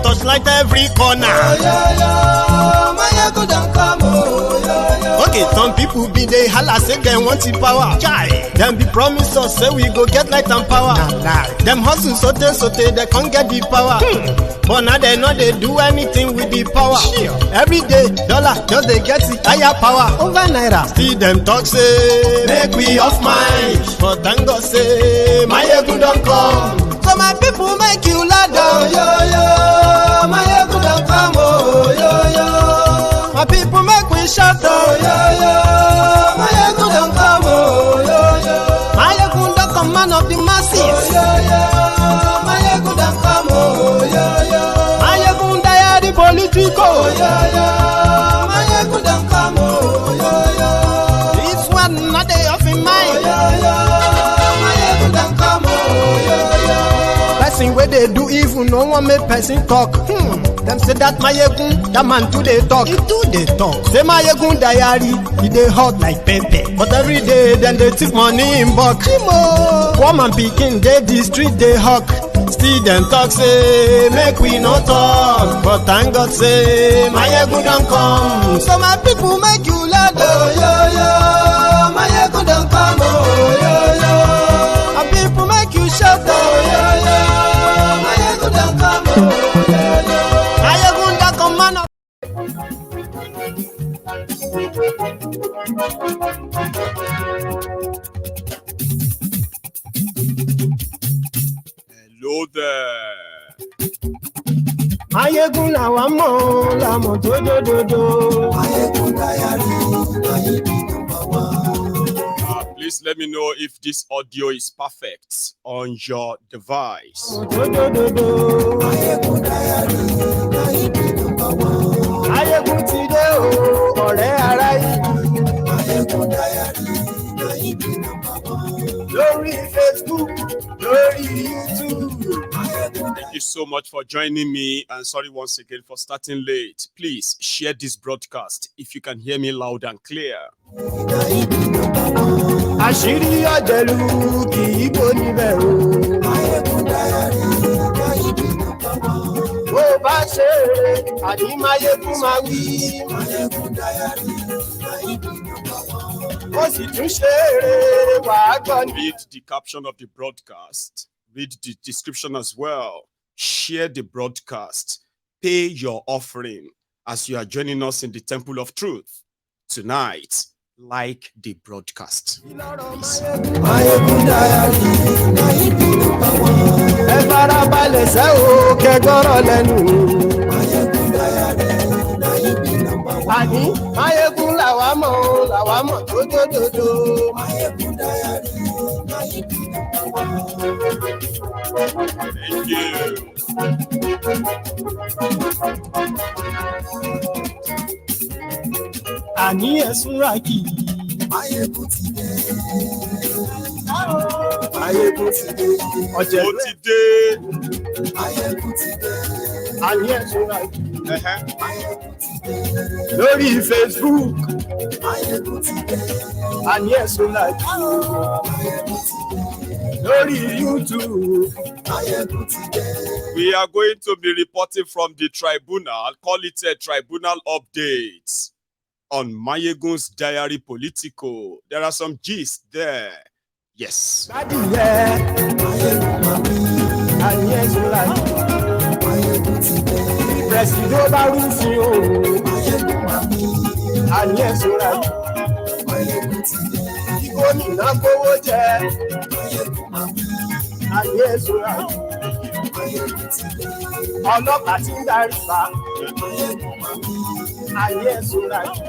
touchlight every corner. Mayegun don come, Okay, some people be they holla say dem want the power. Chai, dem be promise us say we go get light and power. Nah. Dem hustle sote they can't get the power. But now they know they do anything with the power. Sure. Every day, dollar just they get the higher power. Over naira. See them talk say make we off mind. But thank God say Mayegun don come. So my people make you loud down. Mayegun don come, My people make we shout down. Mayegun don come, Mayegun don come, man of the masses. Mayegun don come, Mayegun diary political. Mayegun don come, This one not dey off in mind. Mayegun don come, Person wey dey do evil no wan make person talk. Dem say that Mayegun, that man too dey talk. He too dey talk. Say Mayegun diary, he dey hot like pepper. But every day dem dey thief money in bulk. Poor man pikin dey the street dey hawk. Still dem talk say make we no talk. But thank God say Mayegun don come. So my people make you loud. Mayegun don come, My people make you shout. Mayegun don come, Mayegun don come, man of Hello there. Mayegun làwa mọ̀ làmọ̀ tó dòdòdò. Mayegun diary, na he be number one. Please let me know if this audio is perfect on your device. Tó dòdòdò. Mayegun diary, na he be number one. Mayegun ti dé o, ọ̀rẹ́ ara yìí. Mayegun diary, na he be number one. Lórí Facebook, lórí YouTube. Thank you so much for joining me, and sorry once again for starting late. Please share this broadcast if you can hear me loud and clear. Àṣírí ọ̀jẹ̀lú kì í bò níbẹ̀ o. Mayegun diary, na he be number one. Bó bá ṣe eré, àní Mayegun máa wí. Mayegun diary, na he be number one. Ó sì tún ṣe eré, wàá gbọ́ ní. Read the caption of the broadcast. Read the description as well. Share the broadcast. Pay your offering as you are joining us in the Temple of Truth. Tonight, like the broadcast. Peace. Mayegun diary, na he be number one. Ẹ farabalẹ̀ sẹ́ o, kẹgbọ́rọ̀ lẹ́nu. Mayegun diary, na he be number one. Àní Mayegun làwa mọ̀ tó dòdòdò. Mayegun diary, na he be number one. Thank you. Àní ẹ̀sùn ràkì. Mayegun ti dé. Mayegun ti dé. Ọ̀jẹ̀ Ó ti dé. Mayegun ti dé. àní ẹ̀sùn ràkì. Mayegun ti dé. Lórí Facebook, Mayegun ti dé. àní ẹ̀sùn ràkì. Mayegun ti dé. Lórí YouTube, Mayegun ti dé. We are going to be reporting from the tribunal. Call it a tribunal update on Mayegun's diary politico. There are some gist there. Yes. Bádìyẹ, Mayegun máa wí. àní ẹ̀sùn ràkì. Mayegun ti dé. Pẹ̀sìdó bá rúfin o, Mayegun máa wí. àní ẹ̀sùn ràkì. Mayegun ti dé. Kí gómìnà gbówó jẹ, Mayegun máa wí. àní ẹ̀sùn ràkì. Mayegun ti dé. Ọlọ́pàá ti ń darí bá, Mayegun máa wí. àní ẹ̀sùn ràkì.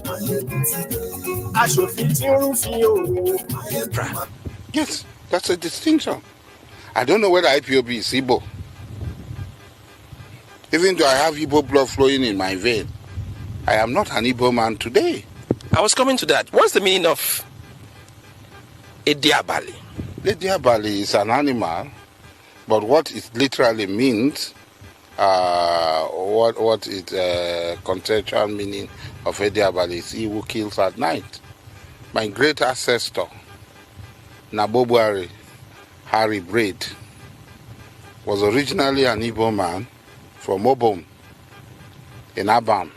Mayegun ti dé. Aṣòfin tí ń rúfin o. Mayegun máa wí. Yes, that's a distinction. I don't know whether IPOB is Igbo. Even though I have Igbo blood flowing in my vein, I am not an Igbo man today. I was coming to that. What's the meaning of a diabali? The diabali is an animal, but what it literally means, what its contextual meaning of a diabali is he who kills at night. My great ancestor, Nabobuari Harry Braid, was originally an Igbo man from Obon in Abam.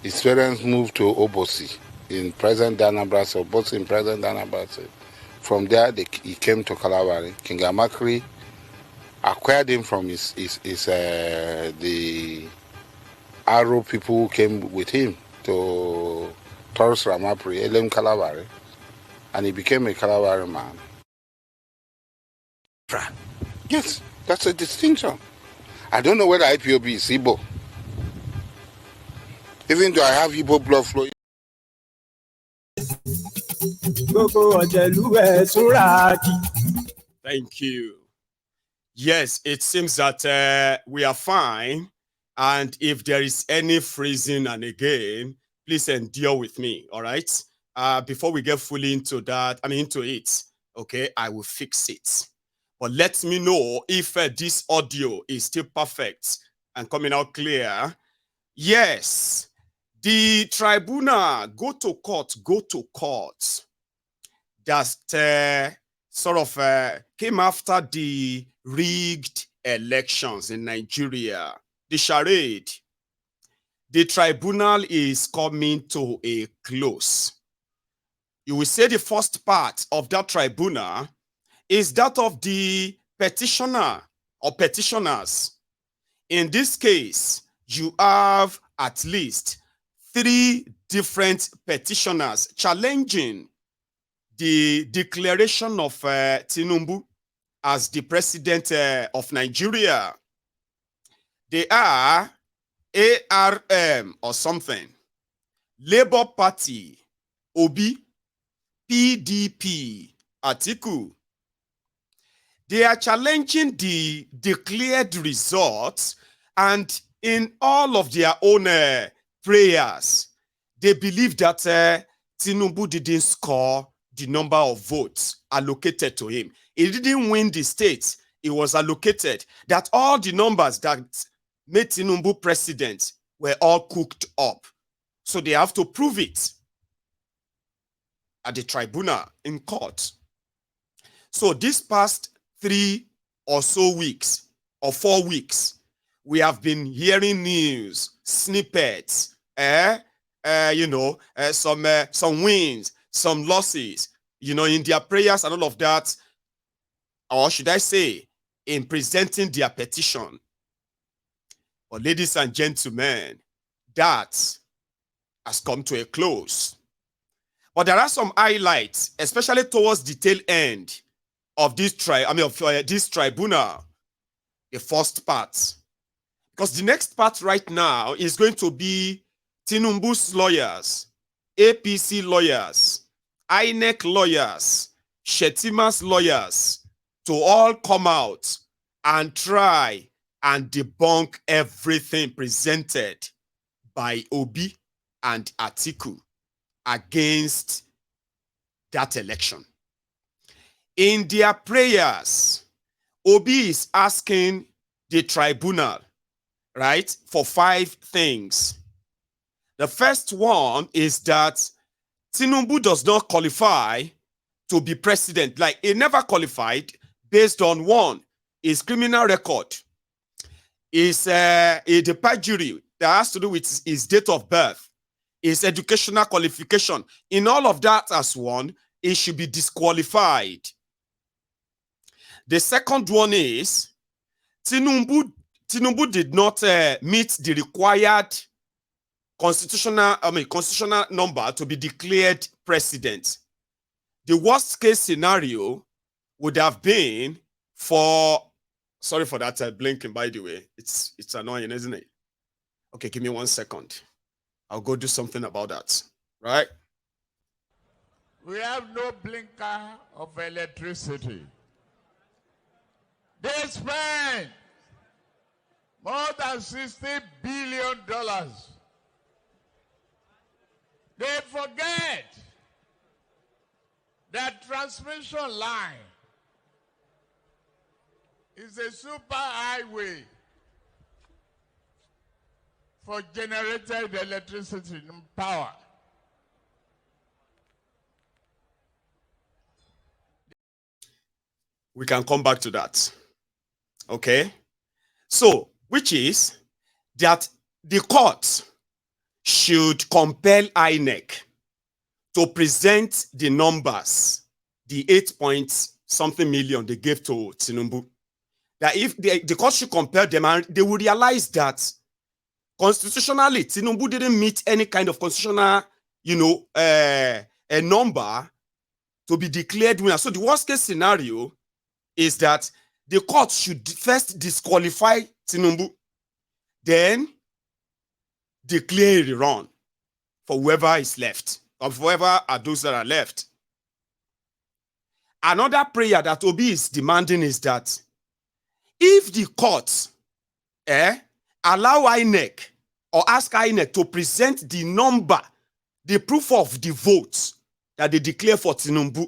His parents moved to Obosi in present Anambra State, both in present Anambra State. From there, he came to Kalabari. King Amakri acquired him from the Aro people who came with him to Taurus Ramapri, Elem Kalabari, and he became a Kalabari man. Yes, that's a distinction. I don't know whether IPOB is Igbo. Even though I have Igbo blood flow. Thank you. Yes, it seems that we are fine. And if there is any freezing and again, please endure with me, all right? Before we get fully into that, into it, okay, I will fix it. But let me know if this audio is still perfect and coming out clear. Yes, the tribunal go to court. That sort of came after the rigged elections in Nigeria. The charade. The tribunal is coming to a close. You will say the first part of that tribunal is that of the petitioner or petitioners. In this case, you have at least 3 different petitioners challenging the declaration of Tinubu as the president of Nigeria. They are ARM or something, Labour Party, Obi, PDP, Atiku. They are challenging the declared results, and in all of their own prayers, they believe that Tinubu didn't score the number of votes allocated to him. He didn't win the state. It was allocated. That all the numbers that made Tinubu president were all cooked up. So they have to prove it at the tribunal in court. So this past 3 or so weeks or 4 weeks, we have been hearing news, snippets, some wins, some losses, in their prayers and all of that, or should I say, in presenting their petition. But ladies and gentlemen, that has come to a close. But there are some highlights, especially towards the tail end of this this tribunal, the first part. Because the next part right now is going to be Tinubu's lawyers, APC lawyers, INEC lawyers, Shetima's lawyers, to all come out and try and debunk everything presented by Obi and Atiku against that election. In their prayers, Obi is asking the tribunal, right, for 5 things. The first one is that Tinubu does not qualify to be president. Like, he never qualified based on 1, his criminal record, is the perjury that has to do with his date of birth, his educational qualification. In all of that as one, he should be disqualified. The second one is Tinubu did not meet the required constitutional number to be declared president. The worst case scenario would have been for, sorry for that blinking, by the way. It's annoying, isn't it? Okay, give me 1 second. I'll go do something about that, right? We have no blinker of electricity. They spend more than $60 billion. They forget that transmission line is a super highway for generated electricity and power. We can come back to that. Okay? So, which is that the court should compel INEC to present the numbers, the 8 point something million they gave to Tinubu. That if the court should compel them, and they will realize that constitutionally, Tinubu didn't meet any kind of constitutional, a number to be declared winner. So the worst case scenario is that the court should first disqualify Tinubu, then declare a rerun for whoever is left, or whoever are those that are left. Another prayer that Obi is demanding is that if the court allow INEC or ask INEC to present the number, the proof of the votes that they declare for Tinubu,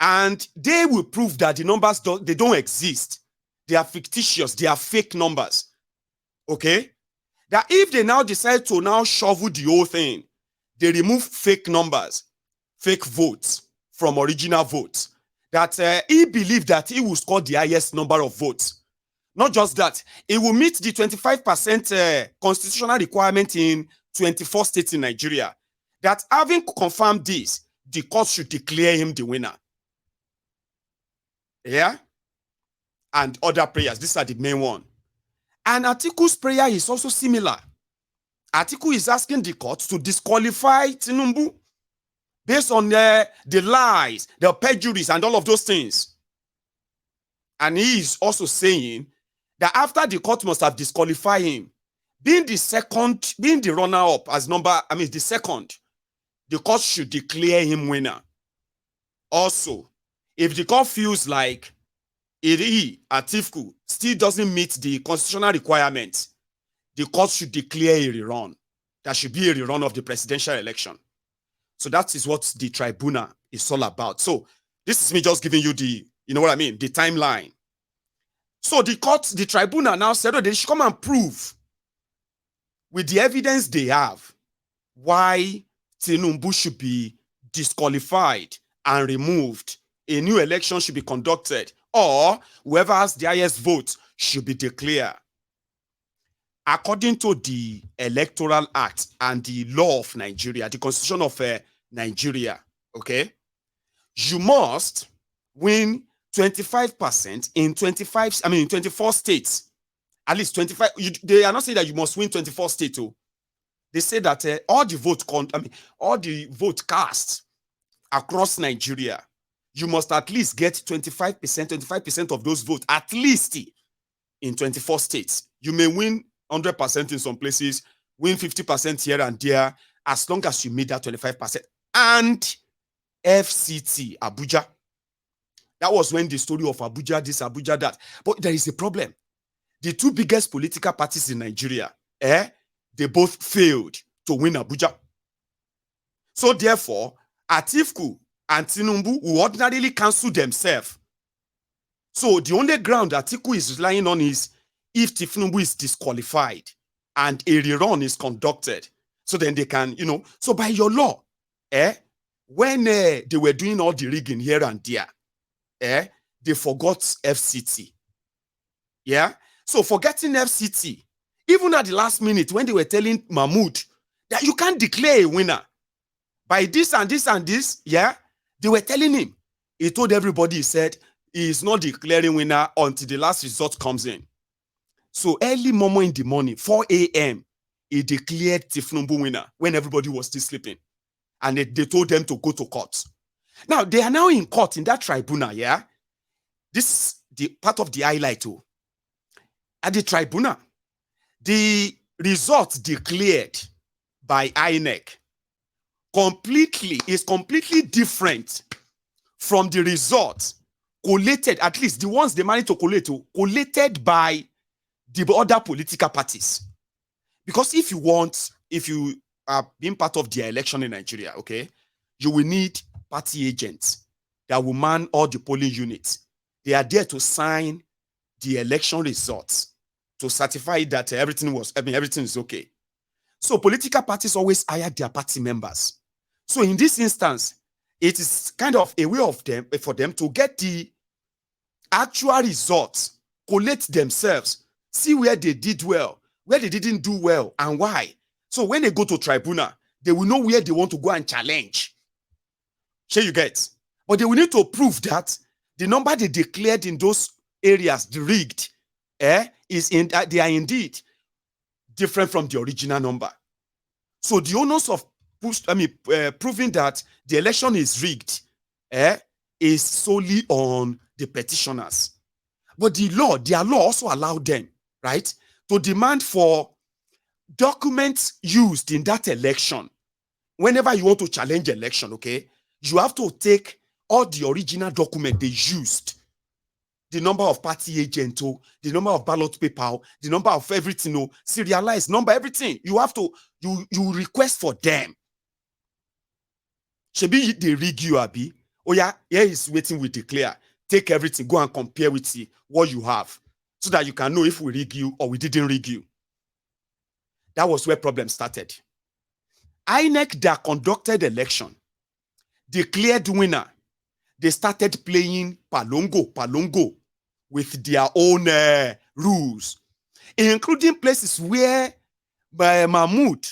and they will prove that the numbers they don't exist, they are fictitious, they are fake numbers, okay? That if they now decide to now shovel the whole thing, they remove fake numbers, fake votes from original votes, that he believed that he will score the highest number of votes. Not just that, it will meet the 25% constitutional requirement in 24 states in Nigeria. That having confirmed this, the court should declare him the winner. Yeah? And other prayers. These are the main one. And Atiku's prayer is also similar. Atiku is asking the court to disqualify Tinubu based on the lies, the perjuries, and all of those things. And he is also saying that after the court must have disqualified him, being the runner-up as the second, the court should declare him winner. Also, if the court feels like Atiku, still doesn't meet the constitutional requirements, the court should declare a rerun. There should be a rerun of the presidential election. So that is what the tribunal is all about. So this is me just giving you the, the timeline. So the tribunal now said, they should come and prove with the evidence they have why Tinubu should be disqualified and removed. A new election should be conducted, or whoever has the highest vote should be declared. According to the Electoral Act and the law of Nigeria, the constitution of Nigeria, okay, you must win 25% in 24 states. At least 25. They are not saying that you must win 24 states. Oh. They say that all the vote cast across Nigeria, you must at least get 25% of those votes, at least in 24 states. You may win 100% in some places, win 50% here and there, as long as you meet that 25%. And FCT, Abuja. That was when the story of Abuja, this, Abuja, that. But there is a problem. The two biggest political parties in Nigeria, they both failed to win Abuja. So therefore, Atiku and Tinubu will ordinarily cancel themselves. So the only ground Atiku is relying on is if Tinubu is disqualified and a rerun is conducted. So then they can, so by your law, when they were doing all the rigging here and there, they forgot FCT. Yeah? So forgetting FCT, even at the last minute when they were telling Mahmoud that you can't declare a winner by this and this and this, yeah, they were telling him. He told everybody, he said, he is not declaring winner until the last result comes in. So early in the morning, 4 a.m., he declared Tinubu winner when everybody was still sleeping. And they told them to go to court. Now, they are now in court in that tribunal, yeah? This is the part of the highlight too. At the tribunal, the results declared by INEC is completely different from the results collated, at least the ones they managed to collate, collated by the other political parties. Because if you are being part of the election in Nigeria, okay, you will need party agents that will man all the polling units. They are there to sign the election results to certify that everything is okay. So political parties always hire their party members. So in this instance, it is kind of a way for them to get the actual results, collate themselves, see where they did well, where they didn't do well, and why. So when they go to tribunal, they will know where they want to go and challenge. Sure you get? But they will need to prove that the number they declared in those areas, the rigged, they are indeed different from the original number. So the onus of proving that the election is rigged is solely on the petitioners. But their law also allowed them, right, to demand for documents used in that election. Whenever you want to challenge election, okay, you have to take all the original document they used, the number of party agents, the number of ballot paper, the number of everything, serialized number, everything. You have to, you request for them. Shebi they rig you, Abi. Oh yeah, here is waiting we declare. Take everything, go and compare with what you have, so that you can know if we rig you or we didn't rig you. That was where problem started. INEC that conducted election, declared winner. They started playing palongo with their own rules, including places where Mahmoud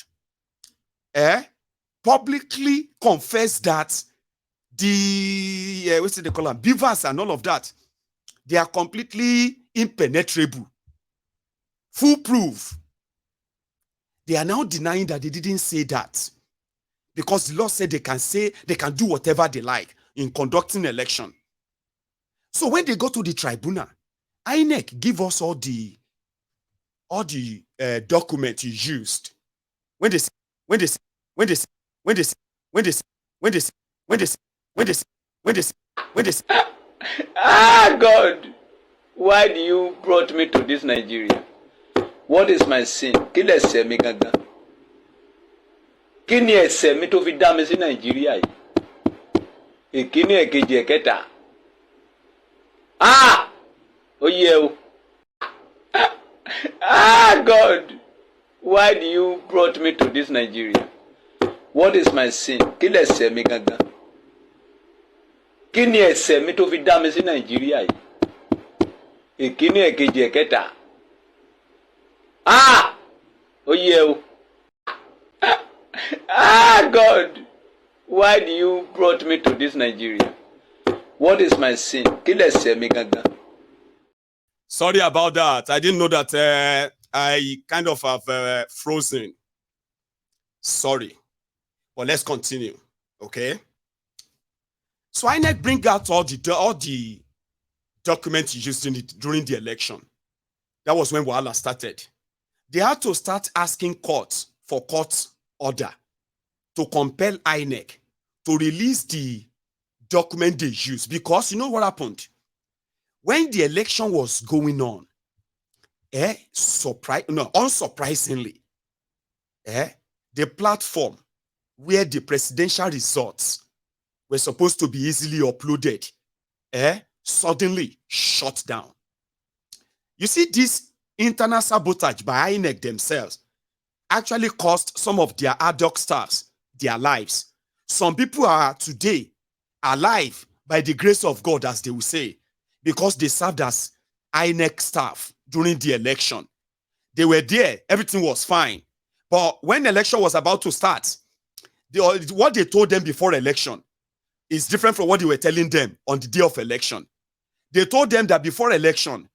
publicly confessed that the what's it they call them, beavers and all of that, they are completely impenetrable, foolproof. They are now denying that they didn't say that, because the law said they can do whatever they like in conducting election. So when they go to the tribunal, INEC give us all the documents you used. Ah, God, why do you brought me to this Nigeria? What is my sin? Kí lẹ̀ṣẹ̀ mi gangan? Kí ni ẹ̀ṣẹ̀ mi tó fi dá mi sí Nàìjíríà yìí? Ìkíní, èkejì, ẹ̀kẹta. Ah! Oh yeah. Ah, God, why do you brought me to this Nigeria? What is my sin? Kí lẹ̀ṣẹ̀ mi gangan? Kí ni ẹ̀ṣẹ̀ mi tó fi dá mi sí Nàìjíríà yìí? Ìkíní, èkejì, ẹ̀kẹta. Ah! Oh yeah. Ah, God, why do you brought me to this Nigeria? What is my sin? Kí lẹ̀ṣẹ̀ mi gangan? Sorry about that. I didn't know that I kind of have frozen. Sorry. But let's continue. Okay? So INEC bring out all the documents used during the election. That was when Wahala started. They had to start asking courts for court order to compel INEC to release the document they used, because you know what happened? When the election was going on, unsurprisingly, the platform where the presidential results were supposed to be easily uploaded, suddenly shut down. You see, this internal sabotage by INEC themselves actually cost some of their ad hoc staffs their lives. Some people are today alive by the grace of God, as they will say, because they served as INEC staff during the election. They were there, everything was fine. But when the election was about to start, what they told them before election is different from what they were telling them on the day of election. They told them that before election,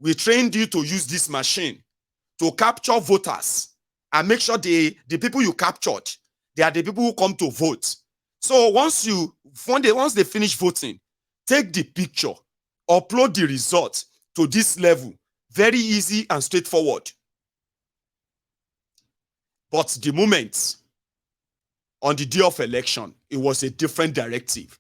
we trained you to use this machine to capture voters and make sure the people you captured, they are the people who come to vote. So once they finish voting, take the picture, upload the results to this level. Very easy and straightforward. But the moment on the day of election, it was a different directive.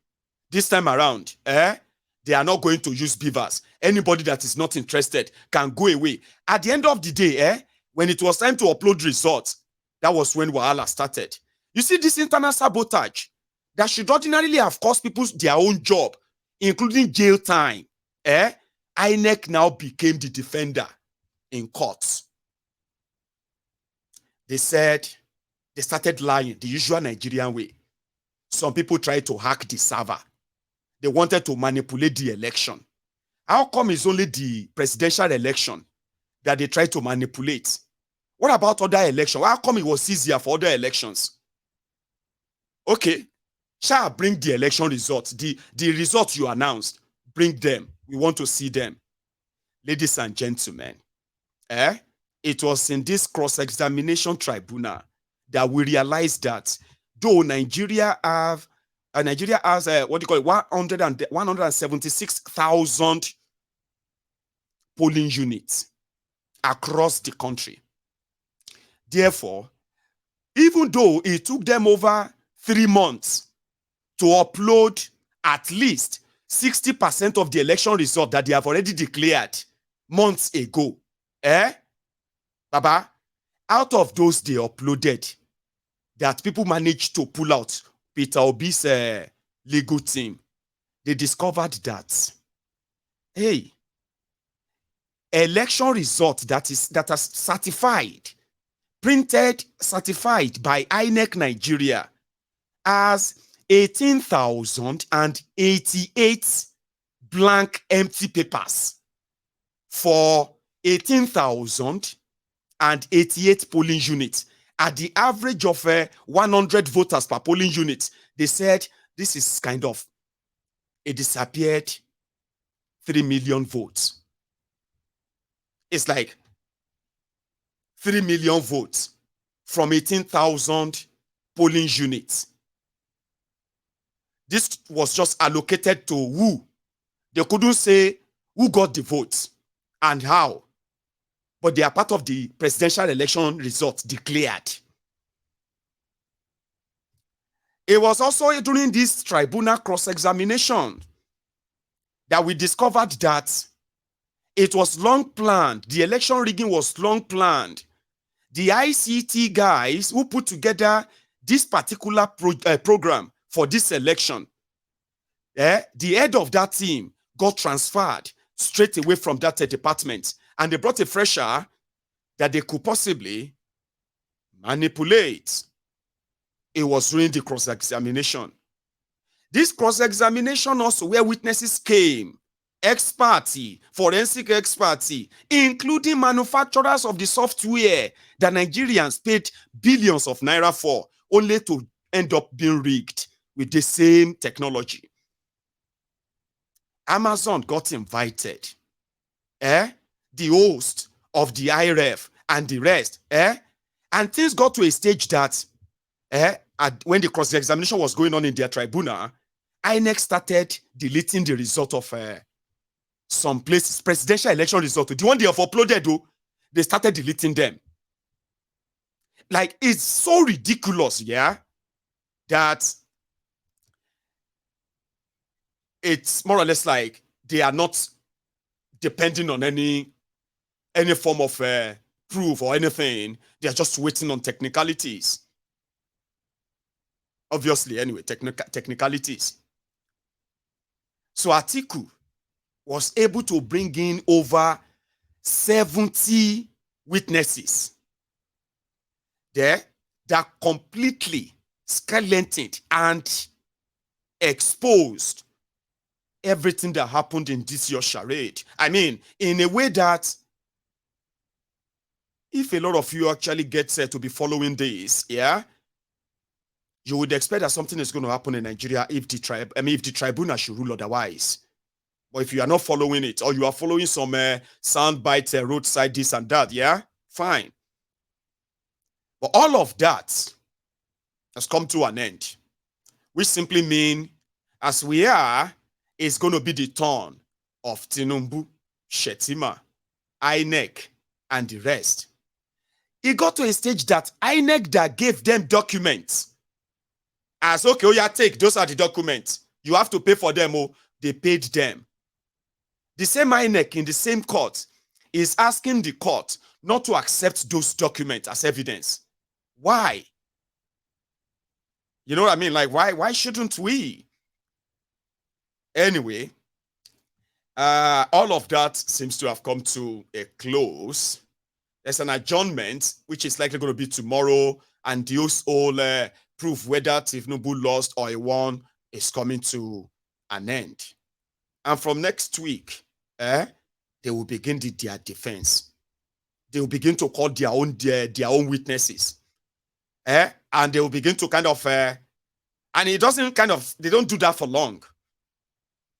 This time around, they are not going to use beavers. Anybody that is not interested can go away. At the end of the day, when it was time to upload results, that was when Wahala started. You see, this internal sabotage that should ordinarily have cost people their own job, including jail time, INEC now became the defender in courts. They said they started lying the usual Nigerian way. Some people tried to hack the server. They wanted to manipulate the election. How come it's only the presidential election that they try to manipulate. What about other elections? How come it was easier for other elections? Okay, shall bring the election results, the results you announced, bring them. We want to see them. Ladies and gentlemen, it was in this cross-examination tribunal that we realized that though Nigeria has what do you call it, 176,000 polling units across the country. Therefore, even though it took them over 3 months to upload at least 60% of the election result that they have already declared months ago, Baba, out of those they uploaded, that people managed to pull out Peter Obi's legal team, they discovered that, hey, election result that are certified, printed, certified by INEC Nigeria as 18,088 blank empty papers for 18,088 polling units at the average of 100 voters per polling unit. They said this is kind of a disappeared 3 million votes. It's like 3 million votes from 18,000 polling units. This was just allocated to who? They couldn't say who got the votes and how, but they are part of the presidential election results declared. It was also during this tribunal cross-examination that we discovered that it was long planned. The election rigging was long planned. The ICT guys who put together this particular program for this election, the head of that team got transferred straight away from that department, and they brought a fresher that they could possibly manipulate. It was during the cross-examination. This cross-examination also where witnesses came, expertise, forensic expertise, including manufacturers of the software that Nigerians paid billions of naira for, only to end up being rigged with the same technology. Amazon got invited. The host of the IRF and the rest. And things got to a stage that when the cross-examination was going on in their tribunal, INEC started deleting the result of some places, presidential election result. The one they have uploaded, though, they started deleting them. Like, it's so ridiculous, yeah, that it's more or less like they are not depending on any form of proof or anything. They are just waiting on technicalities. Obviously, anyway, technicalities. So Atiku was able to bring in over 70 witnesses there that completely skeletoned and exposed everything that happened in this year's charade. I mean, in a way that if a lot of you actually get set to be following this, yeah, you would expect that something is going to happen in Nigeria if the tribunal should rule otherwise. But if you are not following it, or you are following some sound bites, roadside this and that, yeah, fine. But all of that has come to an end, which simply means, as we are, it's going to be the turn of Tinubu, Shetima, INEC, and the rest. It got to a stage that INEC that gave them documents, as okay, oh yeah, take, those are the documents. You have to pay for them, oh, they paid them. The same INEC in the same court is asking the court not to accept those documents as evidence. Why? You know what I mean? Like, why shouldn't we? Anyway, all of that seems to have come to a close. There's an adjournment, which is likely going to be tomorrow, and those all prove whether Tinubu lost or he won is coming to an end. And from next week, they will begin their defense. they will begin to call their own witnesses. And they will begin to kind of, and it doesn't kind of, they don't do that for long.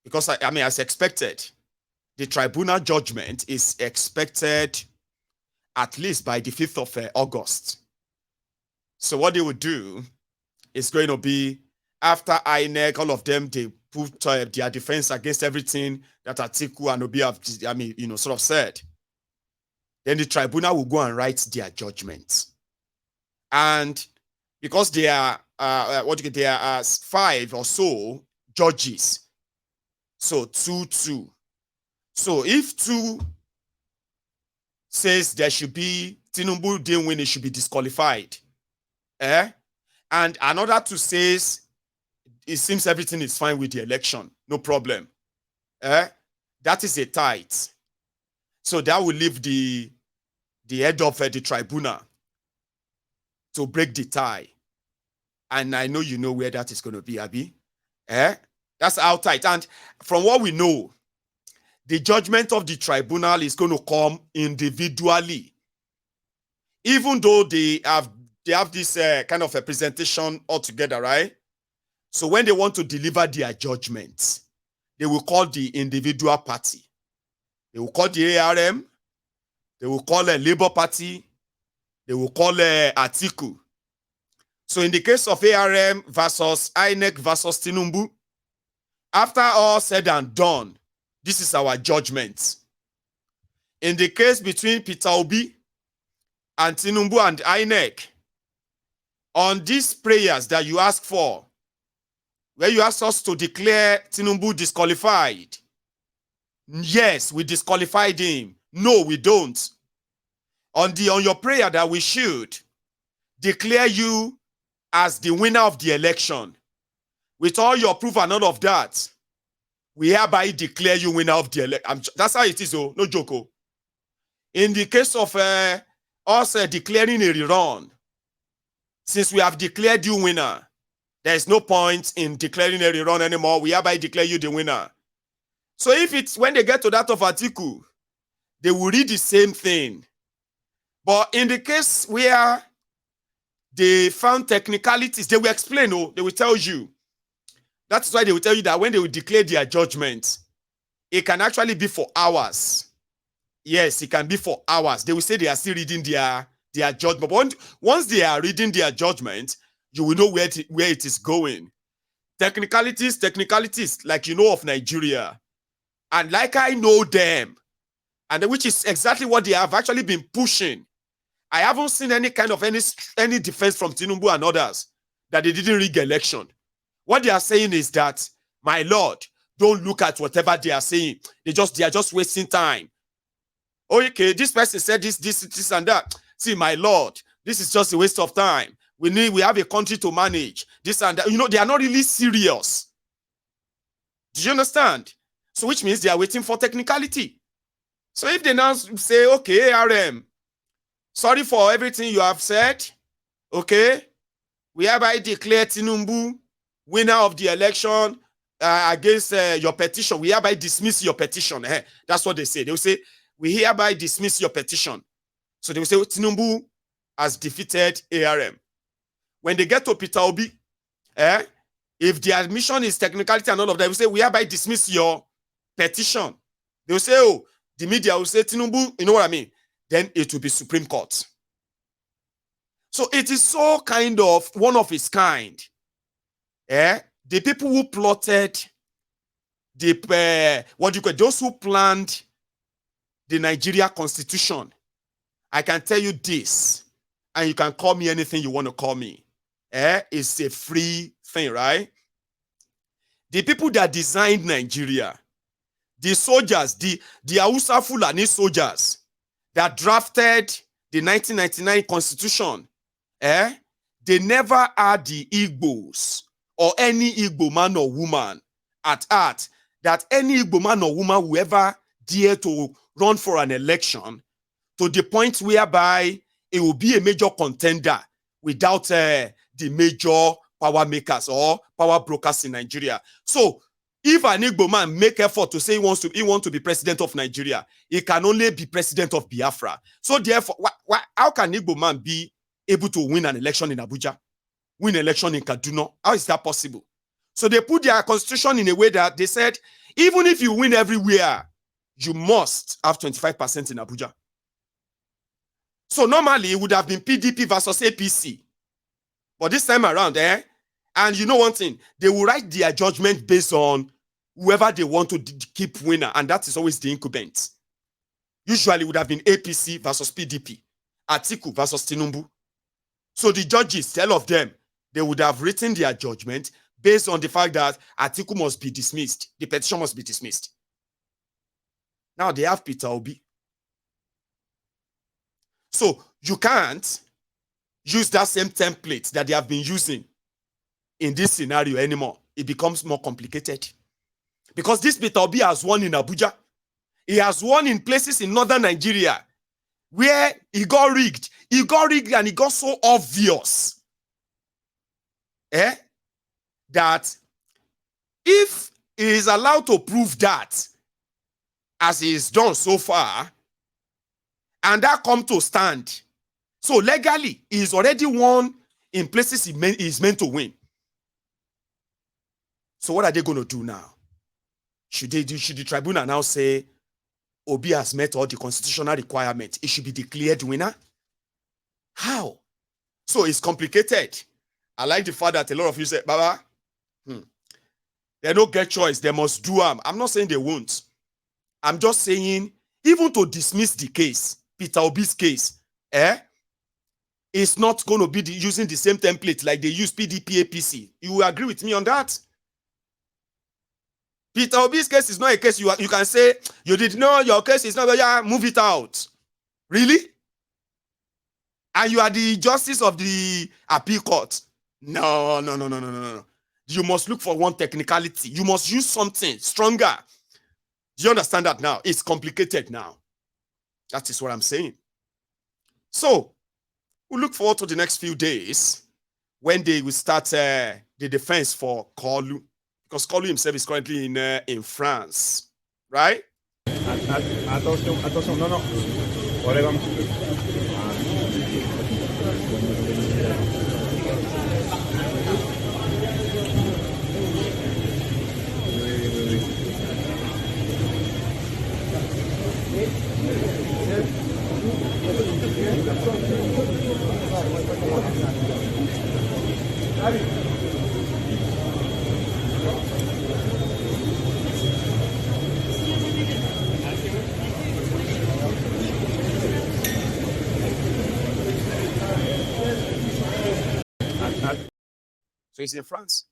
Because, I mean, as expected, the tribunal judgment is expected at least by the 5th of August. So what they will do is going to be, after INEC, all of them, they put their defense against everything that Atiku and Obi have, I mean, sort of said. Then the tribunal will go and write their judgment. And because there are 5 or so judges, so 2-2. So if 2 says there should be, Tinubu didn't win, it should be disqualified. And another 2 says, it seems everything is fine with the election, no problem. That is a tie. So that will leave the head of the tribunal to break the tie. And I know you know where that is going to be, Abi. That's how tight. And from what we know, the judgment of the tribunal is going to come individually. Even though they have this kind of a presentation altogether, right? So when they want to deliver their judgment, they will call the individual party. They will call the ARM. They will call a Labour Party. They will call Atiku. So in the case of ARM versus INEC versus Tinubu, after all said and done, this is our judgment. In the case between Peter Obi and Tinubu and INEC, on these prayers that you ask for, where you ask us to declare Tinubu disqualified, yes, we disqualified him. No, we don't. On your prayer that we should declare you as the winner of the election, with all your proof and all of that, we hereby declare you winner of the election. That's how it is, oh, no joke. Oh. In the case of us declaring a rerun, since we have declared you winner, there is no point in declaring a rerun anymore. We hereby declare you the winner. So if it's when they get to that of Atiku, they will read the same thing. But in the case where they found technicalities, they will explain, oh, they will tell you. That's why they will tell you that when they will declare their judgment, it can actually be for hours. Yes, it can be for hours. They will say they are still reading their judgment. But once they are reading their judgment, you will know where it is going. Technicalities, like you know of Nigeria. And like I know them, and which is exactly what they have actually been pushing. I haven't seen any kind of any defense from Tinubu and others that they didn't rig election. What they are saying is that, my Lord, don't look at whatever they are saying. They are just wasting time. Okay, this person said this and that. See, my Lord, this is just a waste of time. We have a country to manage. This and that. You know, they are not really serious. Do you understand? So which means they are waiting for technicality. So if they now say, okay, ARM, sorry for everything you have said. Okay, we hereby declare Tinubu winner of the election against your petition. We hereby dismiss your petition. That's what they say. They will say, we hereby dismiss your petition. So they will say, Tinubu has defeated ARM. When they get to Peter Obi, if the admission is technicality and all of that, they will say, we hereby dismiss your petition. They will say, oh, the media will say, Tinubu, you know what I mean? Then it will be Supreme Court. So it is so kind of one of its kind. The people who plotted those who planned the Nigeria Constitution, I can tell you this, and you can call me anything you want to call me. It's a free thing, right? The people that designed Nigeria, the soldiers, the Hausa Fulani soldiers that drafted the 1999 Constitution, they never had the Igbos or any Igbo man or woman at heart, that any Igbo man or woman will ever dare to run for an election to the point whereby it will be a major contender without the major power makers or power brokers in Nigeria. So If an Igbo man make effort to say he wants to be president of Nigeria, he can only be president of Biafra. So therefore, how can Igbo man be able to win an election in Abuja, win an election in Kaduna? How is that possible? So they put their constitution in a way that they said, even if you win everywhere, you must have 25% in Abuja. So normally it would have been PDP versus APC. But this time around, and you know one thing, they will write their judgment based on whoever they want to keep winner, and that is always the incumbent. Usually it would have been APC versus PDP, Atiku versus Tinubu. So the judges, all of them, they would have written their judgment based on the fact that Atiku must be dismissed. The petition must be dismissed. Now they have Peter Obi. So you can't use that same template that they have been using in this scenario anymore. It becomes more complicated. Because this Peter Obi has won in Abuja. He has won in places in northern Nigeria where he got rigged. He got rigged and it got so obvious that if he is allowed to prove that, as he is done so far, and that come to stand, so legally he is already won in places he is meant to win. So what are they going to do now? Should the tribunal now say Obi has met all the constitutional requirements? It should be declared winner? How? So it's complicated. I like the fact that a lot of you say, Baba, they don't get choice. They must do them. I'm not saying they won't. I'm just saying, even to dismiss the case, Peter Obi's case, it's not going to be using the same template like they use PDP APC. You will agree with me on that? Peter Obi's case is not a case you can say, you did know your case is not, yeah, move it out. Really? And you are the justice of the appeal court. No. You must look for one technicality. You must use something stronger. Do you understand that now? It's complicated now. That is what I'm saying. So, we'll look forward to the next few days when they will start the defense for Kolu. Because Kolu himself is currently in France, right? Attention, no. Ahora vamos. So he's in France.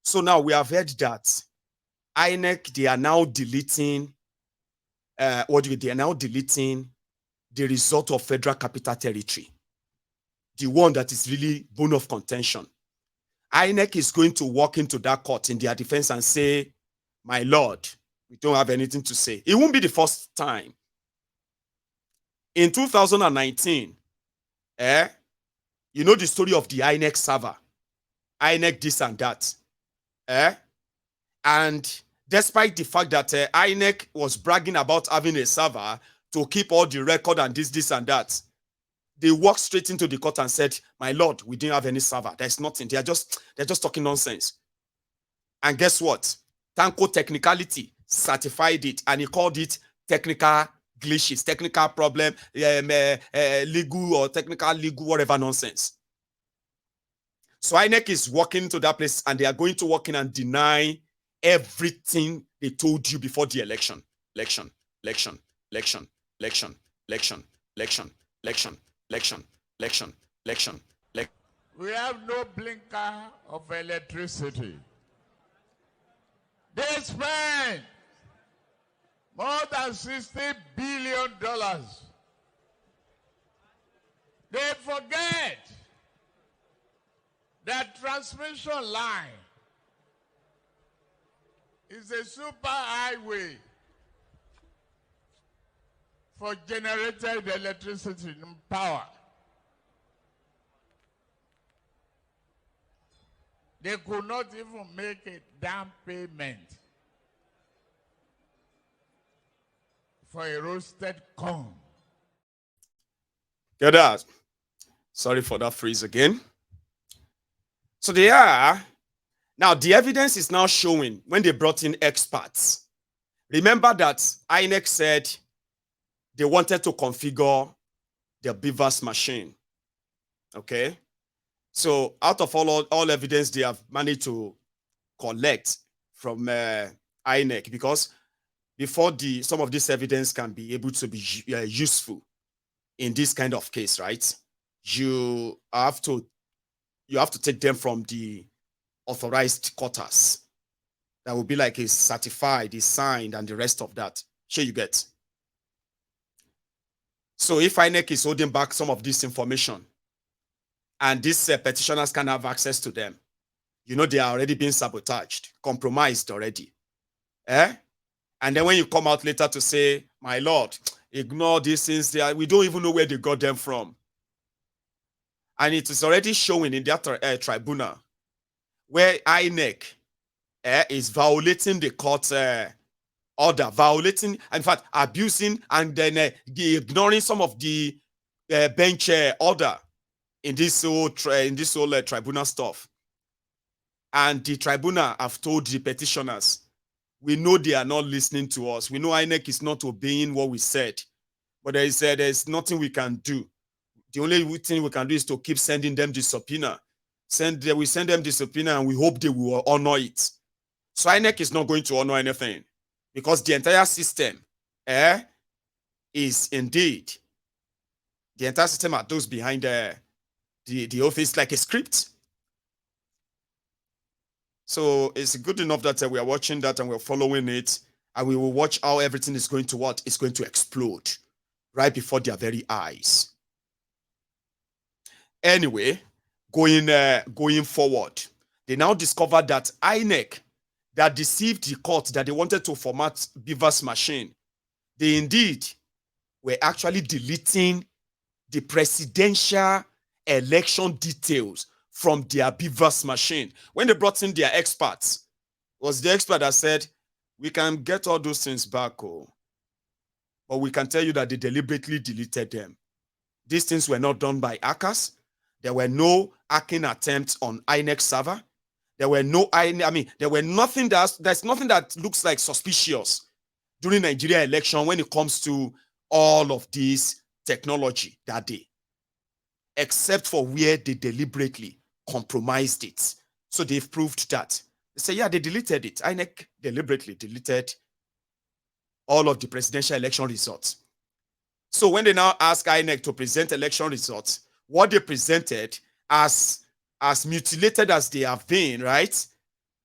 So now we have heard that INEC, they are now deleting they are now deleting the result of Federal Capital Territory, the one that is really bone of contention. INEC is going to walk into that court in their defense and say, my lord, we don't have anything to say. It won't be the first time. In 2019, you know the story of the INEC server, INEC this and that. And despite the fact that INEC was bragging about having a server to keep all the record and this and that, they walked straight into the court and said, my lord, we didn't have any server. There's nothing. They're just talking nonsense. And guess what? Tanko Technicality certified it, and he called it technical glitches, technical problem, legal or technical legal, whatever nonsense. So INEC is walking to that place, and they are going to walk in and deny everything they told you before the election. Election. We have no blinker of electricity. They spend more than $60 billion. They forget that transmission line is a super highway for generated electricity and power. They could not even make a down payment for a roasted corn. Get that? Sorry for that phrase again. So they are. Now, the evidence is now showing when they brought in experts. Remember that INEC said they wanted to configure their beavers machine. Okay? So out of all evidence they have managed to collect from INEC, because before some of this evidence can be able to be useful in this kind of case, right? You have to take them from the authorized quarters. That will be like a certified, is signed, and the rest of that. Sure, you get. So if INEC is holding back some of this information, and these petitioners can have access to them, you know they are already being sabotaged, compromised already. And then when you come out later to say, my lord, ignore these things, we don't even know where they got them from. And it is already showing in that tribunal where INEC is violating the court order, violating, in fact, abusing, and then ignoring some of the bench order in this whole tribunal stuff. And the tribunal have told the petitioners, we know they are not listening to us. We know INEC is not obeying what we said, but there's nothing we can do. The only thing we can do is to keep sending them the subpoena. We send them the subpoena and we hope they will honor it. So INEC is not going to honor anything, because the entire system is indeed, the entire system are those behind the office like a script. So it's good enough that we are watching that and we're following it, and we will watch how everything is going to It's going to explode right before their very eyes. Anyway, going forward, they now discovered that INEC that deceived the court that they wanted to format beavers machine, they indeed were actually deleting the presidential election details from their beavers machine. When they brought in their experts, it was the expert that said, we can get all those things back, but we can tell you that they deliberately deleted them. These things were not done by hackers. There were no hacking attempts on INEC server. There were there were nothing there's nothing that looks like suspicious during Nigeria election when it comes to all of this technology that day, except for where they deliberately compromised it. So they've proved that. They say, yeah, they deleted it. INEC deliberately deleted all of the presidential election results. So when they now ask INEC to present election results, what they presented, as mutilated as they have been, right?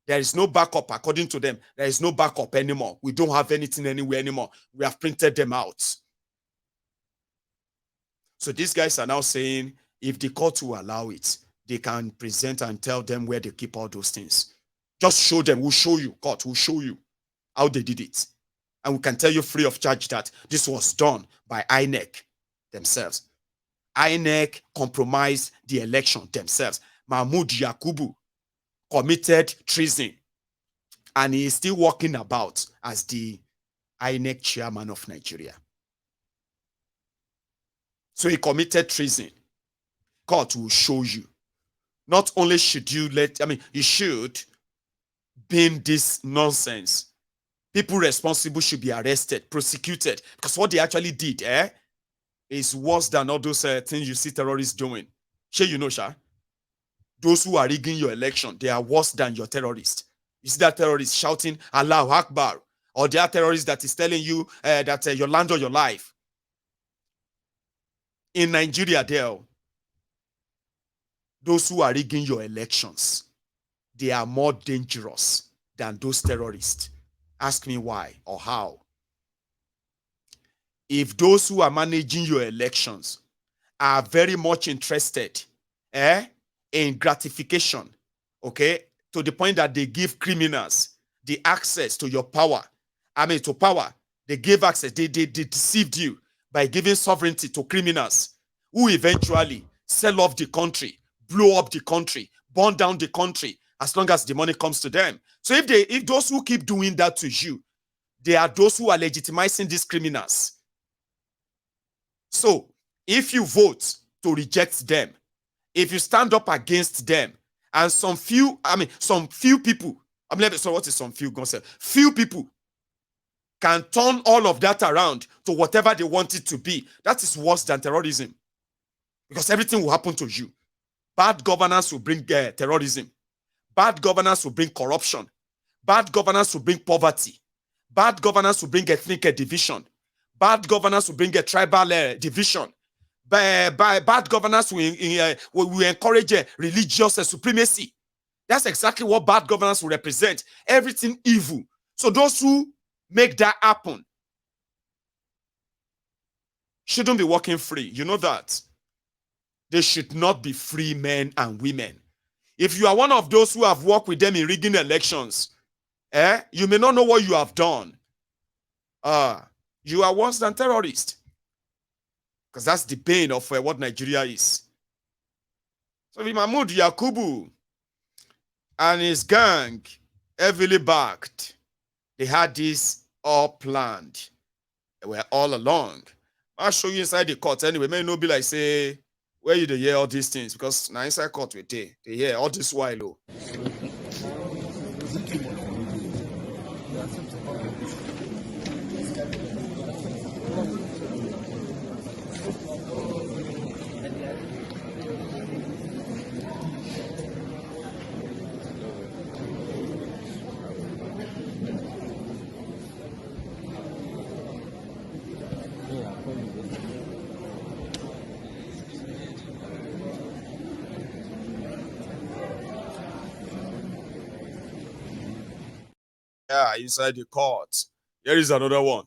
There is no backup, according to them. There is no backup anymore. We don't have anything anywhere anymore. We have printed them out. So these guys are now saying, if the court will allow it, they can present and tell them where they keep all those things. Just show them. We'll show you. Court will show you how they did it. And we can tell you free of charge that this was done by INEC themselves. INEC compromised the election themselves. Mahmoud Yakubu committed treason, and he is still walking about as the INEC chairman of Nigeria. So he committed treason. Court will show you. Not only should you you should bin this nonsense. People responsible should be arrested, prosecuted, because what they actually did is worse than all those things you see terrorists doing. Sure, you know, Sha? Those who are rigging your election, they are worse than your terrorists. You see that terrorist shouting, Allahu Akbar, or the other terrorist that is telling you that your land or your life. In Nigeria, those who are rigging your elections, they are more dangerous than those terrorists. Ask me why or how. If those who are managing your elections are very much interested in gratification, okay, to the point that they give criminals the access to your power, to power, they gave access, they deceived you by giving sovereignty to criminals who eventually sell off the country, blow up the country, burn down the country, as long as the money comes to them. So if those who keep doing that to you, they are those who are legitimizing these criminals. So if you vote to reject them, if you stand up against them, and some few people, so what is some few? Few people can turn all of that around to whatever they want it to be. That is worse than terrorism. Because everything will happen to you. Bad governance will bring terrorism. Bad governance will bring corruption. Bad governance will bring poverty. Bad governance will bring ethnic division. Bad governance will bring a tribal division. Bad governance will encourage religious supremacy. That's exactly what bad governance will represent. Everything evil. So those who make that happen shouldn't be walking free. You know that. They should not be free men and women. If you are one of those who have worked with them in rigging elections, you may not know what you have done. You are worse than terrorists. Because that's the pain of what Nigeria is. So with Mahmoud Yakubu and his gang, heavily backed, they had this all planned. They were all along. I'll show you inside the court anyway. May not be like, say, where you hear all these things? Because now inside court we they hear all this while. Yeah, inside the court. Here is another one.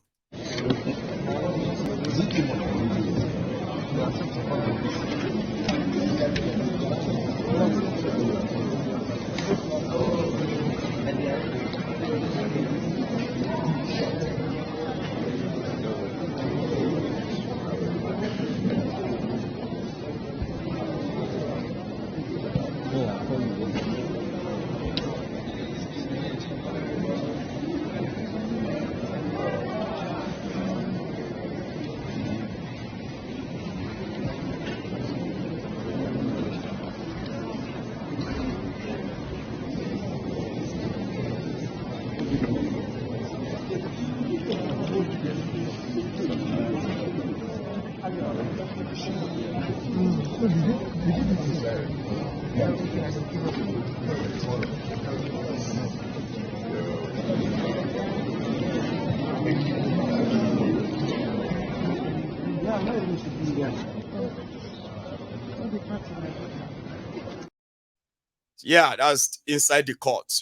Yeah, that's inside the court.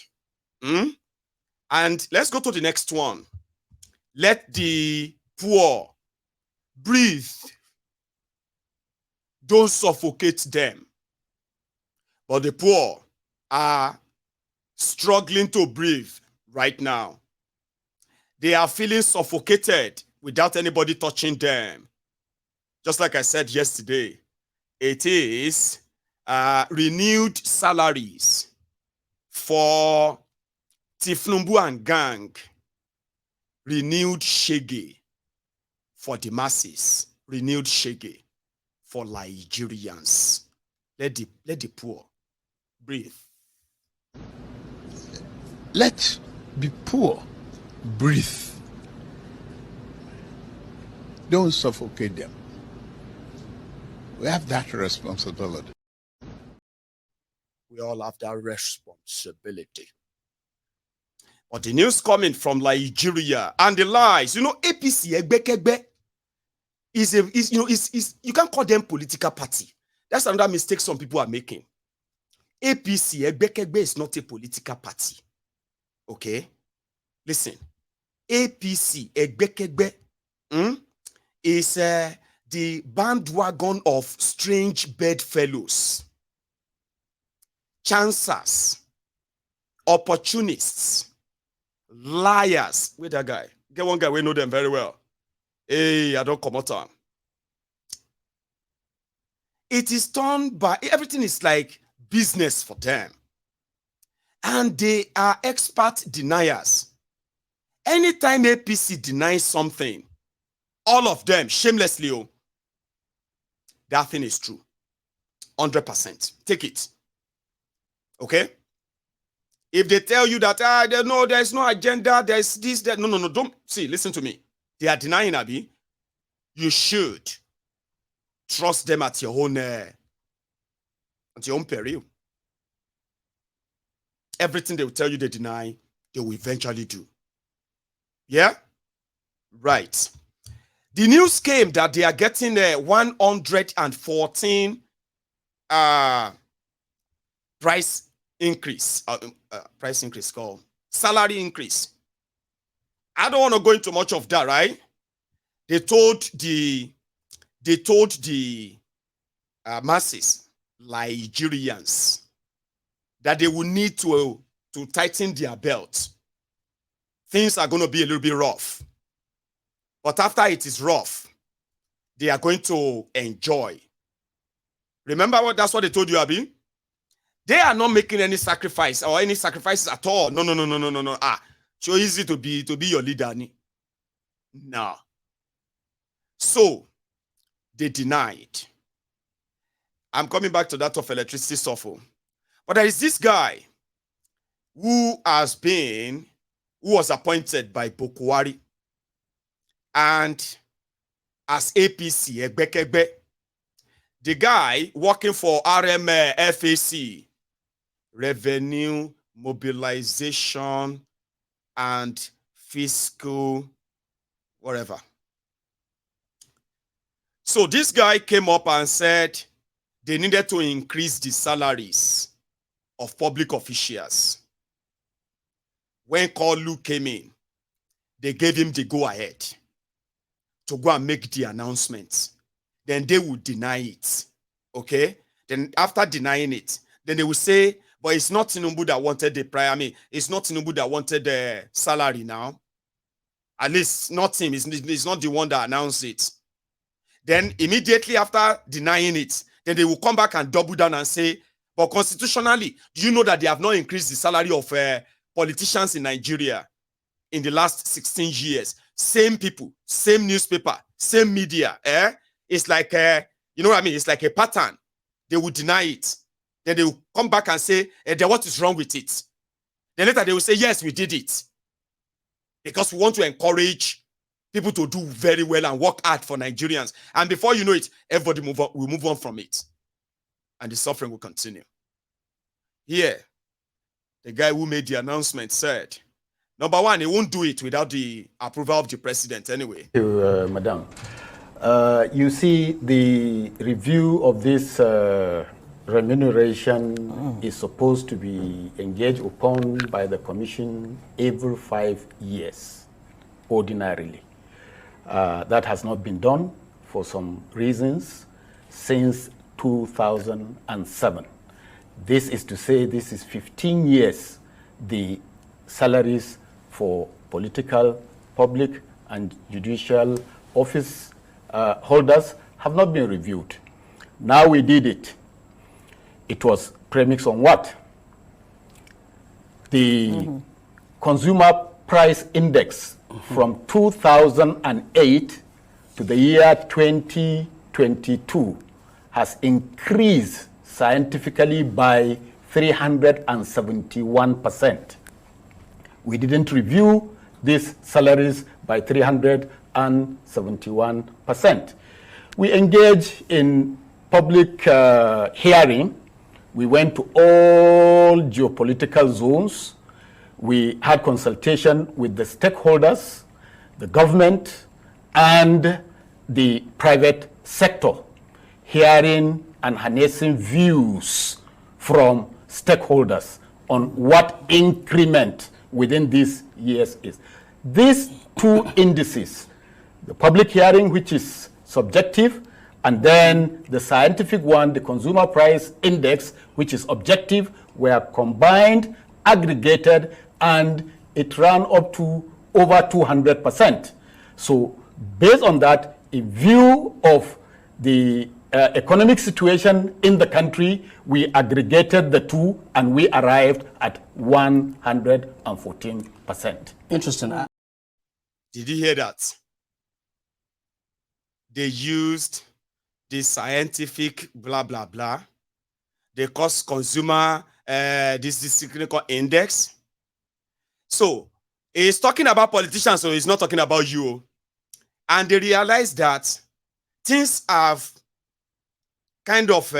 And let's go to the next one. Let the poor breathe. Don't suffocate them. But the poor are struggling to breathe right now. They are feeling suffocated without anybody touching them. Just like I said yesterday, it is renewed salaries for Tinubu and gang. Renewed shege for the masses. Renewed shege for Nigerians. Let the poor breathe. Let the poor breathe. Don't suffocate them. We have that responsibility. We all have that responsibility. But the news coming from Nigeria and the lies, APC Egbekegbe is you can't call them political party. That's another mistake some people are making. APC Egbekegbe is not a political party. Okay? Listen. APC Egbekegbe is the bandwagon of strange bedfellows, chancers, opportunists, liars. Wait, that guy. Get one guy, we know them very well. Hey, I don't come out on. It is done by, everything is like business for them. And they are expert deniers. Anytime APC denies something, all of them, shamelessly, that thing is true. 100%. Take it. Okay? If they tell you that there's no agenda, there's this, that, no, don't see, listen to me. They are denying, Abi. You should trust them at your own peril. Everything they will tell you they deny, they will eventually do. Yeah? Right. The news came that they are getting a 114 price increase called salary increase. I don't want to go into much of that, right? They told the masses, Nigerians, that they will need to tighten their belt. Things are going to be a little bit rough. But after it is rough, they are going to enjoy. Remember that's what they told you, Abi? They are not making any sacrifice or any sacrifices at all. No. So easy to be your leader. No. So they denied. I'm coming back to that of electricity suffer. But there is this guy who was appointed by Bokwari and as APC, Egbekegbe, the guy working for RMFAC, Revenue Mobilization and Fiscal, whatever. So this guy came up and said they needed to increase the salaries of public officials. When Kolu came in, they gave him the go-ahead to go and make the announcement. Then they would deny it. Okay? Then after denying it, then they will say, but it's not Tinubu that wanted the prior. It's not Tinubu that wanted the salary now. At least not him. It's not the one that announced it. Then immediately after denying it, then they will come back and double down and say, but constitutionally, do you know that they have not increased the salary of politicians in Nigeria in the last 16 years? Same people, same newspaper, same media. It's like, you know what I mean? It's like a pattern. They will deny it. Then they will come back and say, then what is wrong with it? Then later they will say, yes, we did it. Because we want to encourage people to do very well and work hard for Nigerians. And before you know it, everybody will move on from it. And the suffering will continue. Here, the guy who made the announcement said, number one, he won't do it without the approval of the president anyway. Thank you, Madam. You see, the review of this remuneration is supposed to be engaged upon by the Commission every 5 years, ordinarily. That has not been done for some reasons since 2007. This is to say this is 15 years the salaries for political, public, and judicial office holders have not been reviewed. Now we did it. It was premised on what? The Consumer Price Index from 2008 to the year 2022 has increased scientifically by 371%. We didn't review these salaries by 371%. We engaged in public hearing. We went to all geopolitical zones. We had consultation with the stakeholders, the government, and the private sector, hearing and harnessing views from stakeholders on what increment within these years is. These two indices, the public hearing, which is subjective, and then the scientific one, the Consumer Price Index, which is objective, were combined, aggregated, and it ran up to over 200%. So based on that, in view of the economic situation in the country, we aggregated the two and we arrived at 114%. Interesting. Did you hear that? They used the scientific blah, blah, blah. They cost consumer, this called index. So he's talking about politicians, so he's not talking about you. And they realized that things have kind of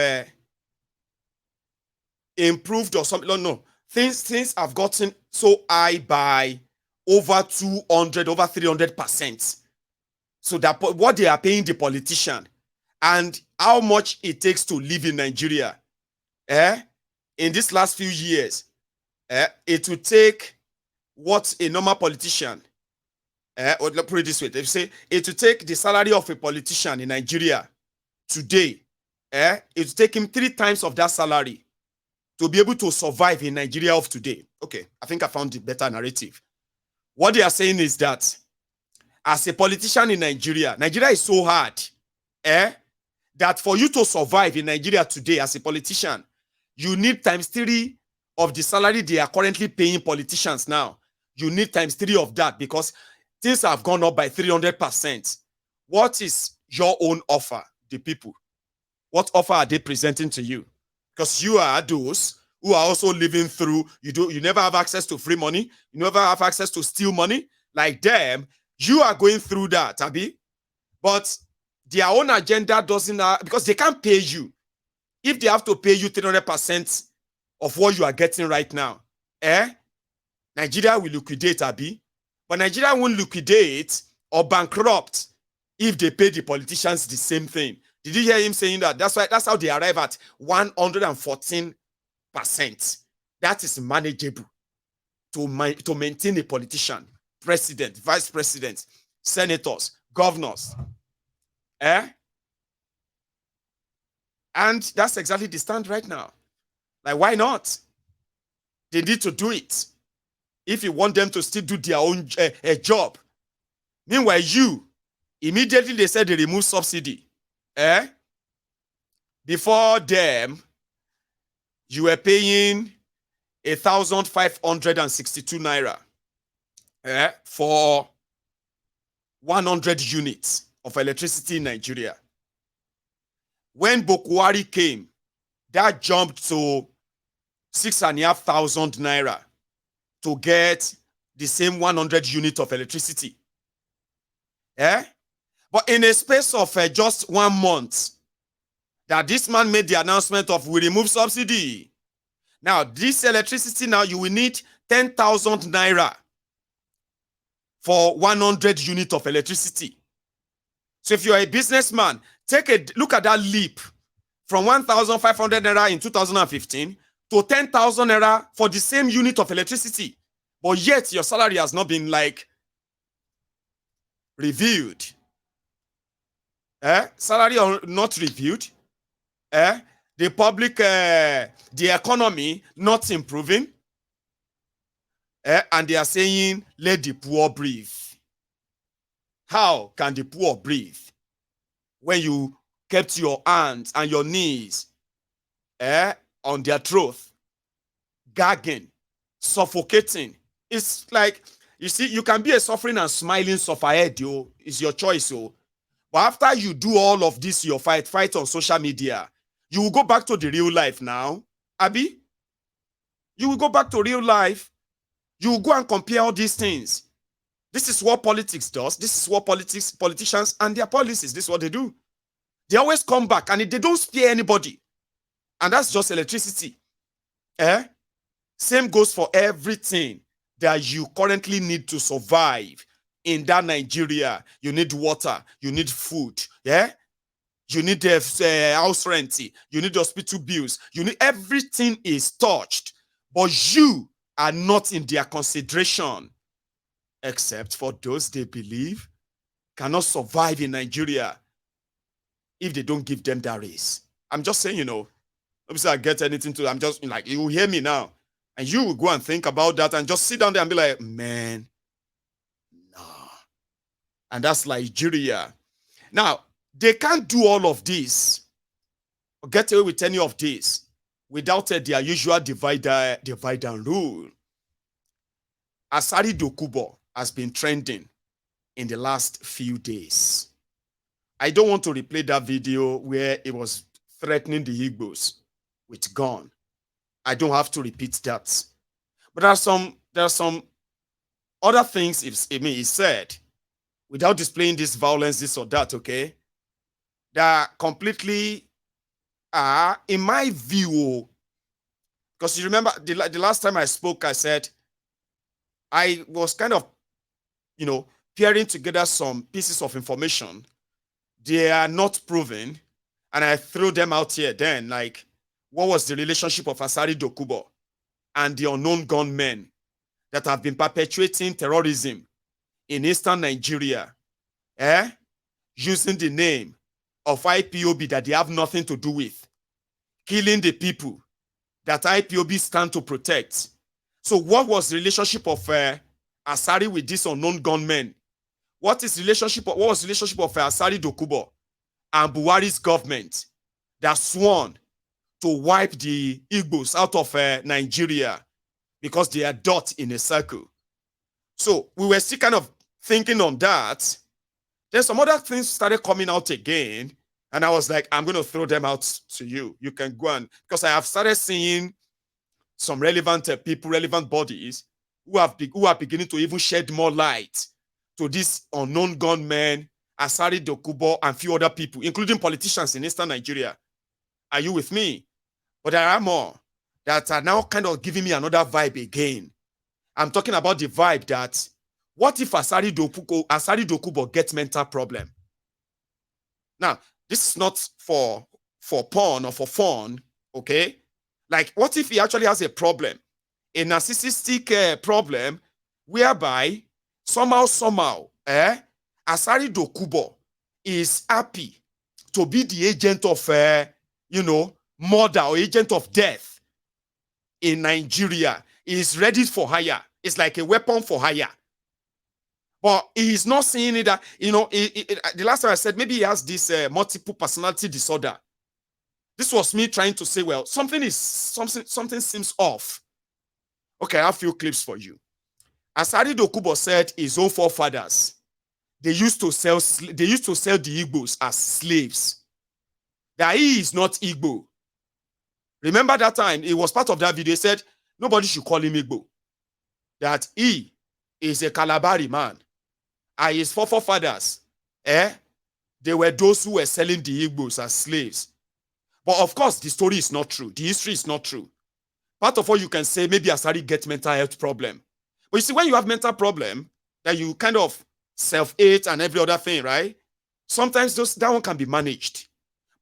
improved or something. No. Things have gotten so high by over 200, over 300%. So that what they are paying the politician and how much it takes to live in Nigeria, in this last few years, it will take what a normal politician, or let's put it this way, they say it will take the salary of a politician in Nigeria today, it will take him 3 times of that salary to be able to survive in Nigeria of today. Okay, I think I found the better narrative. What they are saying is that as a politician in Nigeria, Nigeria is so hard, that for you to survive in Nigeria today as a politician, you need times 3 of the salary they are currently paying politicians now. You need times 3 of that because things have gone up by 300%. What is your own offer, the people? What offer are they presenting to you? Because you are those who are also living through, you never have access to free money, you never have access to steal money. Like them, you are going through that, Abi. But their own agenda doesn't, because they can't pay you. If they have to pay you 300% of what you are getting right now, Nigeria will liquidate, Abi. But Nigeria won't liquidate or bankrupt if they pay the politicians the same thing. Did you hear him saying that? That's how they arrive at 114%. That is manageable to maintain a politician, president, vice president, senators, governors. And that's exactly the stand right now. Like, why not? They need to do it if you want them to still do their own job. Meanwhile, immediately they said they remove subsidy. Before them, you were paying 1,562 naira for 100 units of electricity in Nigeria. When Bokwari came, that jumped to 6,500 naira to get the same 100 units of electricity. But in a space of just 1 month, that this man made the announcement of we remove subsidy. Now, this electricity now, you will need 10,000 naira for 100 units of electricity. So if you're a businessman, take a look at that leap from 1,500 naira in 2015 to 10,000 naira for the same unit of electricity. But yet your salary has not been reviewed. Salary not reviewed. The public, the economy not improving. And they are saying, let the poor breathe. How can the poor breathe when you kept your hands and your knees on their throat, gagging, suffocating? It's like, you see, you can be a suffering and smiling sufferhead, yo. It's your choice, yo. But after you do all of this, your fight on social media, you will go back to the real life now, Abi. You will go back to real life. You will go and compare all these things. This is what politics does. This is what politicians and their policies, this is what they do. They always come back and they don't spare anybody. And that's just electricity. Same goes for everything that you currently need to survive in that Nigeria. You need water, you need food, you need house rent, you need hospital bills, you need everything is touched, but you are not in their consideration, except for those they believe cannot survive in Nigeria if they don't give them that raise. I'm just saying, obviously I get anything to, I'm just like, you hear me now. And you will go and think about that and just sit down there and be like, man, no. And that's Nigeria. Now, they can't do all of this get away with any of this without their usual divide and rule. Asari Dokubo has been trending in the last few days. I don't want to replay that video where it was threatening the Igbos with gun. I don't have to repeat that. But there are some other things he said without displaying this violence, this or that, okay? That completely, in my view, because you remember the last time I spoke, I said I was kind of, pairing together some pieces of information. They are not proven, and I threw them out here then, like, what was the relationship of Asari Dokubo and the unknown gunmen that have been perpetuating terrorism in eastern Nigeria, using the name of IPOB that they have nothing to do with, killing the people that IPOB stand to protect. So what was the relationship of Asari with this unknown gunmen? What was the relationship of Asari Dokubo and Buhari's government that sworn to wipe the Igbos out of Nigeria because they are dot in a circle? So we were still kind of thinking on that. Then some other things started coming out again, and I was like, I'm going to throw them out to you. You can go and, because I have started seeing some relevant people, relevant bodies who are beginning to even shed more light to this unknown gunmen, Asari Dokubo, and few other people, including politicians in eastern Nigeria. Are you with me? But there are more that are now kind of giving me another vibe again. I'm talking about the vibe that, what if Asari Dokubo gets mental problem? Now, this is not for porn or for fun, okay? Like, what if he actually has a problem? A narcissistic problem whereby somehow, Asari Dokubo is happy to be the agent of, murder or agent of death in Nigeria. He is ready for hire. It's like a weapon for hire. But he is not seeing it that, the last time I said, maybe he has this multiple personality disorder. This was me trying to say, well, something seems off. Okay, I have a few clips for you. Asari Dokubo said his own forefathers, they used to sell the Igbos as slaves. That he is not Igbo. Remember that time, it was part of that video, he said, nobody should call him Igbo. That he is a Calabari man. And his forefathers, they were those who were selling the Igbos as slaves. But of course, the story is not true. The history is not true. Part of all you can say, maybe Asari gets mental health problem. But you see, when you have mental problem, that you kind of self-hate and every other thing, right? Sometimes that one can be managed.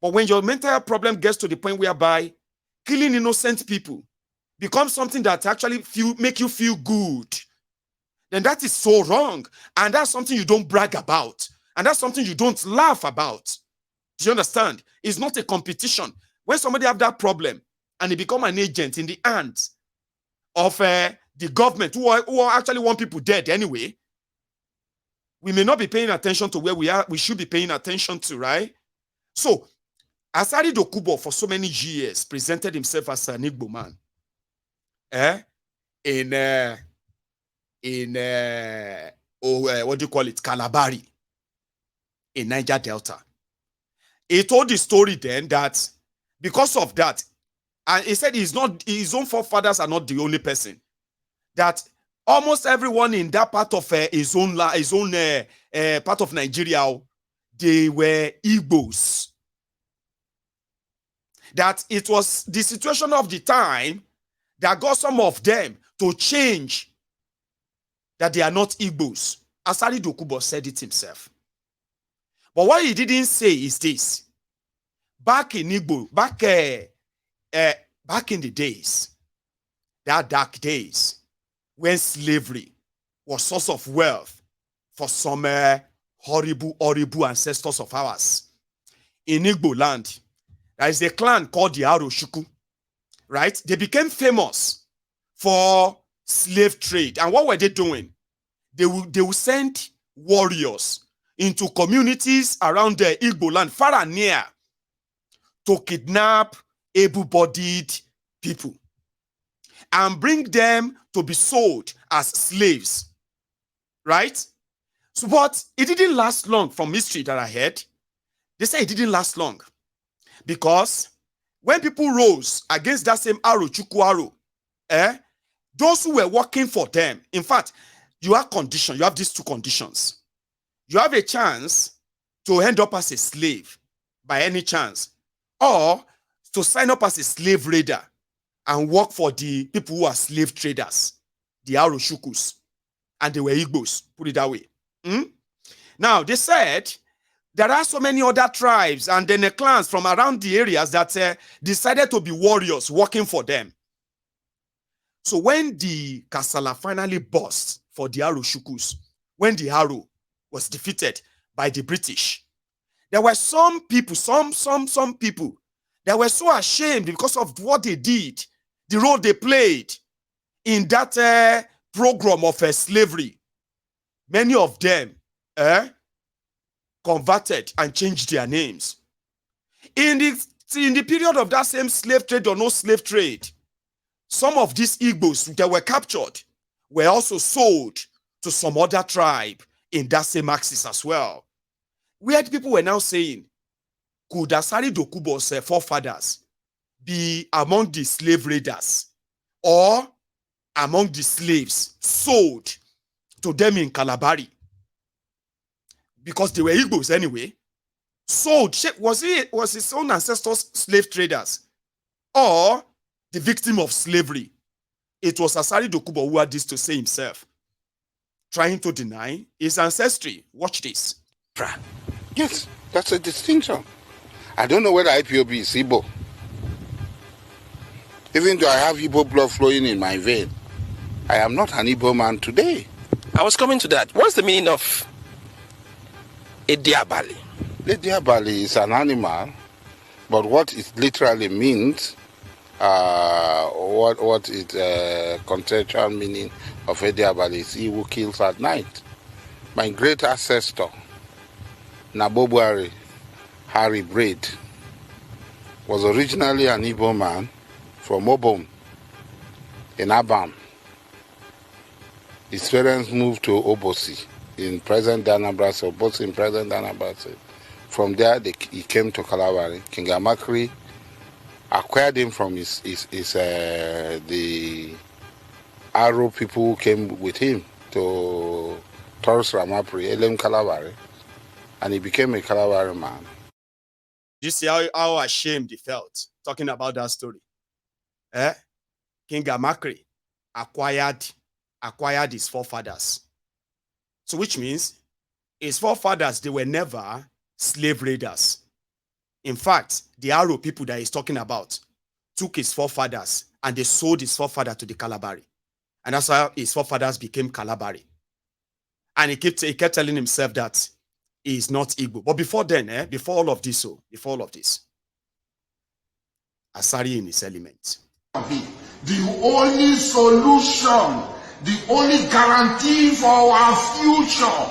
But when your mental health problem gets to the point whereby killing innocent people becomes something that actually make you feel good, then that is so wrong. And that's something you don't brag about. And that's something you don't laugh about. Do you understand? It's not a competition. When somebody have that problem and he become an agent in the hands of the government who actually want people dead anyway, we may not be paying attention to where we should be paying attention to, right? So, Asari Dokubo for so many years presented himself as an Igbo man. What do you call it? Calabari in Niger Delta. He told the story then that because of that, and he said his own forefathers are not the only person. That almost everyone in that part of his own part of Nigeria, they were Igbos. That it was the situation of the time that got some of them to change that they are not Igbos. Asari Dokubo said it himself. But what he didn't say is this. Back in Igbo, back in the days, that dark days, when slavery was source of wealth for some horrible ancestors of ours. In Igbo land, there is a clan called the Aroshuku, right? They became famous for slave trade. And what were they doing? They will send warriors into communities around the Igbo land, far and near, to kidnap able-bodied people and bring them to be sold as slaves, right? So, but it didn't last long from history that I heard. They say it didn't last long because when people rose against that same Chukwu, those who were working for them, in fact, you have conditions. You have these two conditions. You have a chance to end up as a slave by any chance, or to sign up as a slave raider and work for the people who are slave traders, the Arochukus, and they were Igbos, put it that way. Now, they said there are so many other tribes and then the clans from around the areas that decided to be warriors working for them. So when the Kasala finally burst for the Arochukus, when the Aro was defeated by the British, there were some people, some people that were so ashamed because of what they did, the role they played in that program of slavery. Many of them converted and changed their names. In the period of that same slave trade or no slave trade, some of these Igbos that were captured were also sold to some other tribe in that same axis as well. Where people were now saying, could Asari Dokubo's forefathers be among the slave raiders or among the slaves sold to them in Kalabari? Because they were Igbos anyway. Sold. Was his own ancestors slave traders or the victim of slavery? It was Asari Dokubo who had this to say himself, trying to deny his ancestry. Watch this. Yes, that's a distinction. I don't know whether IPOB is Igbo. Even though I have Igbo blood flowing in my vein, I am not an Igbo man today. I was coming to that. What's the meaning of a diabali? The diabali is an animal, but what it literally means, what its contextual meaning of a diabali is he who kills at night. My great ancestor, Nabobuari Harry Braid, was originally an Igbo man from Obom in Abam. His parents moved to Obosi in present Anambra, so both in present Anambra. From there, he came to Kalabari. King Amakri acquired him from the Aro people who came with him to Taurus Ramapri, Elem Kalabari, and he became a Kalabari man. You see how ashamed he felt talking about that story. King Amakri acquired his forefathers. So which means his forefathers, they were never slave raiders. In fact, the Aro people that he's talking about took his forefathers and they sold his forefather to the Kalabari. And that's how his forefathers became Kalabari. And he kept telling himself that he is not Igbo. But before then, before all of this, Asari in his element. The only solution, the only guarantee for our future